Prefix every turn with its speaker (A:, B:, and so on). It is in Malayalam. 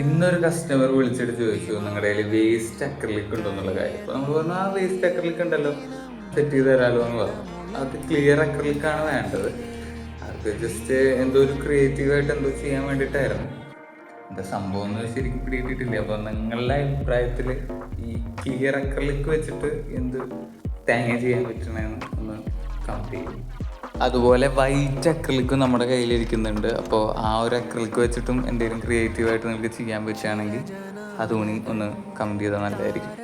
A: ഇന്നൊരു കസ്റ്റമർ വിളിച്ചിട്ട് ചോദിച്ചു നിങ്ങളുടെ കയ്യിൽ വേസ്റ്റ് അക്രലിക് ഉണ്ടോ എന്നുള്ള കാര്യം. അപ്പോൾ നമ്മൾ പറഞ്ഞു ആ വേസ്റ്റ് അക്രലിക് ഉണ്ടല്ലോ, സെറ്റ് ചെയ്ത് തരാമല്ലോ എന്ന് പറഞ്ഞു. അത് ക്ലിയർ അക്രലിക്കാണ് വേണ്ടത്. അത് ജസ്റ്റ് എന്തോ ഒരു ക്രിയേറ്റീവായിട്ട് എന്തോ ചെയ്യാൻ വേണ്ടിയിട്ടായിരുന്നു. എന്താ സംഭവം എന്ന് ശരിക്കും പിടിയിട്ടിട്ടില്ല. അപ്പോൾ നിങ്ങളുടെ അഭിപ്രായത്തിൽ ഈ ക്ലിയർ അക്രലിക് വെച്ചിട്ട് എന്ത് തേങ്ങ ചെയ്യാൻ പറ്റണമെന്ന് ഒന്ന് കമന്റ് ചെയ്യും. അതുപോലെ വൈറ്റ് അക്രലിക്കും നമ്മുടെ കയ്യിലിരിക്കുന്നുണ്ട്. അപ്പോൾ ആ ഒരു അക്രലിക്ക് വെച്ചിട്ടും എന്തെങ്കിലും ക്രിയേറ്റീവായിട്ട് നിങ്ങൾക്ക് ചെയ്യാൻ പറ്റുകയാണെങ്കിൽ അതുകൂടി ഒന്ന് കമന്റ് ചെയ്താൽ നല്ലതായിരിക്കും.